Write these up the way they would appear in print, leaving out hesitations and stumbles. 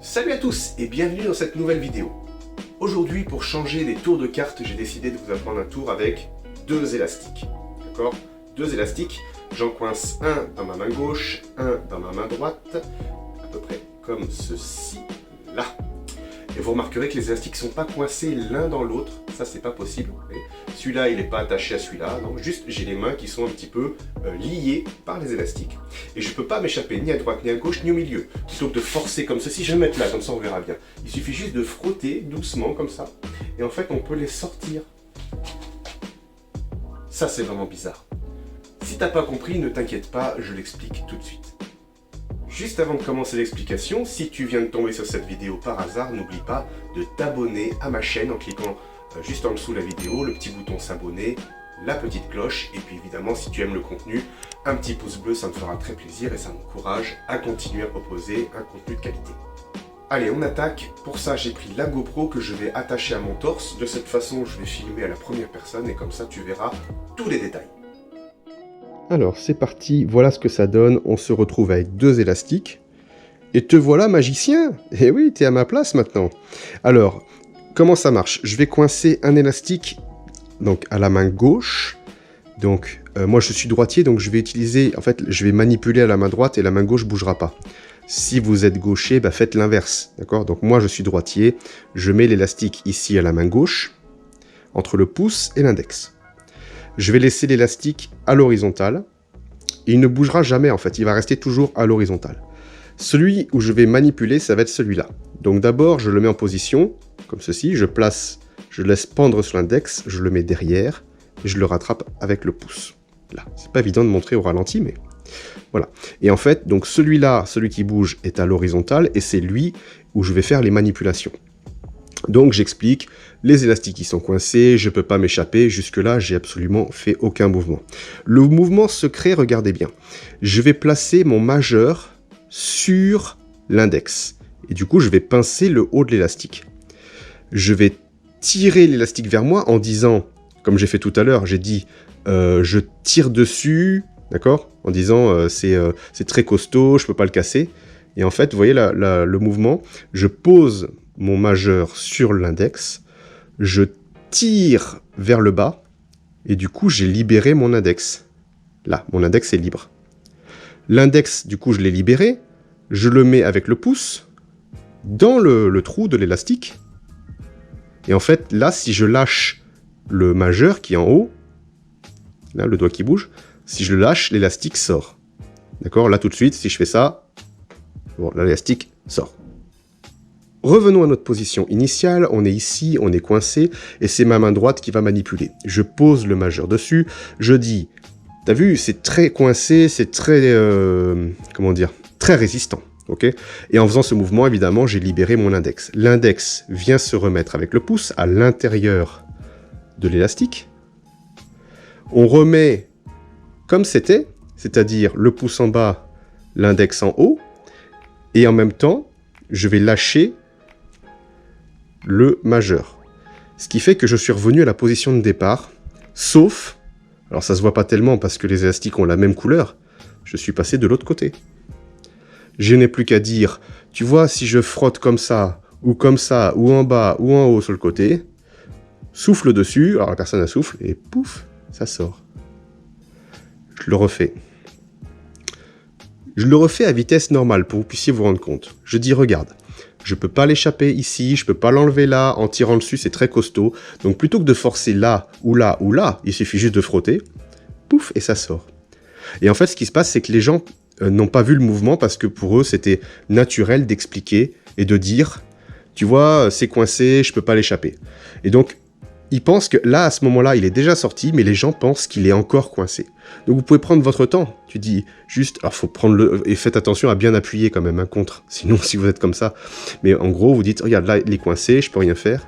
Salut à tous et bienvenue dans cette nouvelle vidéo. Aujourd'hui, pour changer les tours de cartes, j'ai décidé de vous apprendre un tour avec deux élastiques. D'accord? Deux élastiques, j'en coince un dans ma main gauche, un dans ma main droite, à peu près comme ceci, là. Et vous remarquerez que les élastiques ne sont pas coincés l'un dans l'autre, ça c'est pas possible. Celui-là il n'est pas attaché à celui-là, non, juste j'ai les mains qui sont un petit peu liées par les élastiques. Et je ne peux pas m'échapper ni à droite, ni à gauche, ni au milieu. Plutôt que de forcer comme ceci, je vais me mettre là, comme ça on verra bien. Il suffit juste de frotter doucement comme ça, et en fait on peut les sortir. Ça c'est vraiment bizarre. Si t'as pas compris, ne t'inquiète pas, je l'explique tout de suite. Juste avant de commencer l'explication, si tu viens de tomber sur cette vidéo par hasard, n'oublie pas de t'abonner à ma chaîne en cliquant juste en dessous de la vidéo, le petit bouton s'abonner, la petite cloche, et puis évidemment si tu aimes le contenu, un petit pouce bleu, ça me fera très plaisir et ça m'encourage à continuer à proposer un contenu de qualité. Allez, on attaque. Pour ça, j'ai pris la GoPro que je vais attacher à mon torse. De cette façon, je vais filmer à la première personne et comme ça, tu verras tous les détails. Alors, c'est parti, voilà ce que ça donne. On se retrouve avec deux élastiques. Et te voilà magicien! Eh oui, t'es à ma place maintenant. Alors, comment ça marche? Je vais coincer un élastique donc à la main gauche. Donc, moi je suis droitier, donc je vais utiliser... En fait, je vais manipuler à la main droite et la main gauche ne bougera pas. Si vous êtes gaucher, bah faites l'inverse. D'accord? Donc moi je suis droitier. Je mets l'élastique ici à la main gauche, entre le pouce et l'index. Je vais laisser l'élastique à l'horizontale. Il ne bougera jamais en fait, il va rester toujours à l'horizontale. Celui où je vais manipuler, ça va être celui-là. Donc d'abord, je le mets en position, comme ceci. Je laisse pendre sur l'index, je le mets derrière, et je le rattrape avec le pouce. Là, c'est pas évident de montrer au ralenti, mais voilà. Et en fait, donc celui-là, celui qui bouge, est à l'horizontale, et c'est lui où je vais faire les manipulations. Donc j'explique, les élastiques ils sont coincés, je ne peux pas m'échapper, jusque-là j'ai absolument fait aucun mouvement. Le mouvement se crée, regardez bien. Je vais placer mon majeur sur l'index, et du coup je vais pincer le haut de l'élastique. Je vais tirer l'élastique vers moi en disant, comme j'ai fait tout à l'heure, j'ai dit je tire dessus, d'accord, en disant c'est très costaud, je ne peux pas le casser. Et en fait, vous voyez le mouvement, je pose mon majeur sur l'index, je tire vers le bas, et du coup, j'ai libéré mon index. Là, mon index est libre. L'index, du coup, je l'ai libéré, je le mets avec le pouce dans le trou de l'élastique. Et en fait, là, si je lâche le majeur qui est en haut, là, le doigt qui bouge, si je le lâche, l'élastique sort. D'accord? Là, tout de suite, si je fais ça, bon, là, l'élastique sort. Revenons à notre position initiale, on est ici, on est coincé, et c'est ma main droite qui va manipuler. Je pose le majeur dessus, je dis, t'as vu, c'est très coincé, c'est très, comment dire, très résistant, ok? Et en faisant ce mouvement, évidemment, j'ai libéré mon index. L'index vient se remettre avec le pouce à l'intérieur de l'élastique. On remet comme c'était, c'est-à-dire le pouce en bas, l'index en haut, et en même temps, je vais lâcher le majeur. Ce qui fait que je suis revenu à la position de départ, sauf, alors ça se voit pas tellement parce que les élastiques ont la même couleur, je suis passé de l'autre côté. Je n'ai plus qu'à dire, tu vois, si je frotte comme ça, ou en bas, ou en haut sur le côté, souffle dessus, alors la personne elle souffle, et pouf, ça sort. Je le refais. Je le refais à vitesse normale pour que vous puissiez vous rendre compte. Je dis, regarde, je ne peux pas l'échapper ici, je ne peux pas l'enlever là, en tirant dessus, c'est très costaud. Donc plutôt que de forcer là, ou là, ou là, il suffit juste de frotter, pouf, et ça sort. Et en fait, ce qui se passe, c'est que les gens n'ont pas vu le mouvement parce que pour eux, c'était naturel d'expliquer et de dire, tu vois, c'est coincé, je ne peux pas l'échapper. Et donc, ils pensent que là, à ce moment-là, il est déjà sorti, mais les gens pensent qu'il est encore coincé. Donc vous pouvez prendre votre temps. Tu dis juste, alors faut prendre le... Et faites attention à bien appuyer quand même, un contre. Sinon, si vous êtes comme ça. Mais en gros, vous dites, regarde, là, il est coincé, je peux rien faire.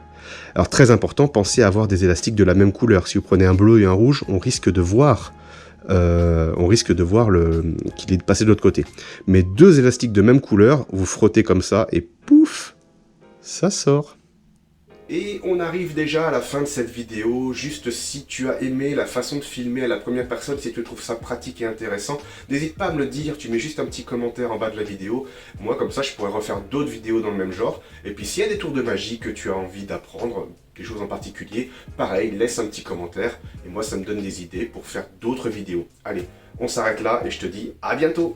Alors très important, pensez à avoir des élastiques de la même couleur. Si vous prenez un bleu et un rouge, on risque de voir... qu'il est passé de l'autre côté. Mais deux élastiques de même couleur, vous frottez comme ça, et pouf, ça sort. Et on arrive déjà à la fin de cette vidéo. Juste si tu as aimé la façon de filmer à la première personne, si tu trouves ça pratique et intéressant, n'hésite pas à me le dire, tu mets juste un petit commentaire en bas de la vidéo. Moi comme ça je pourrais refaire d'autres vidéos dans le même genre. Et puis s'il y a des tours de magie que tu as envie d'apprendre, quelque chose en particulier, pareil, laisse un petit commentaire. Et moi ça me donne des idées pour faire d'autres vidéos. Allez, on s'arrête là et je te dis à bientôt!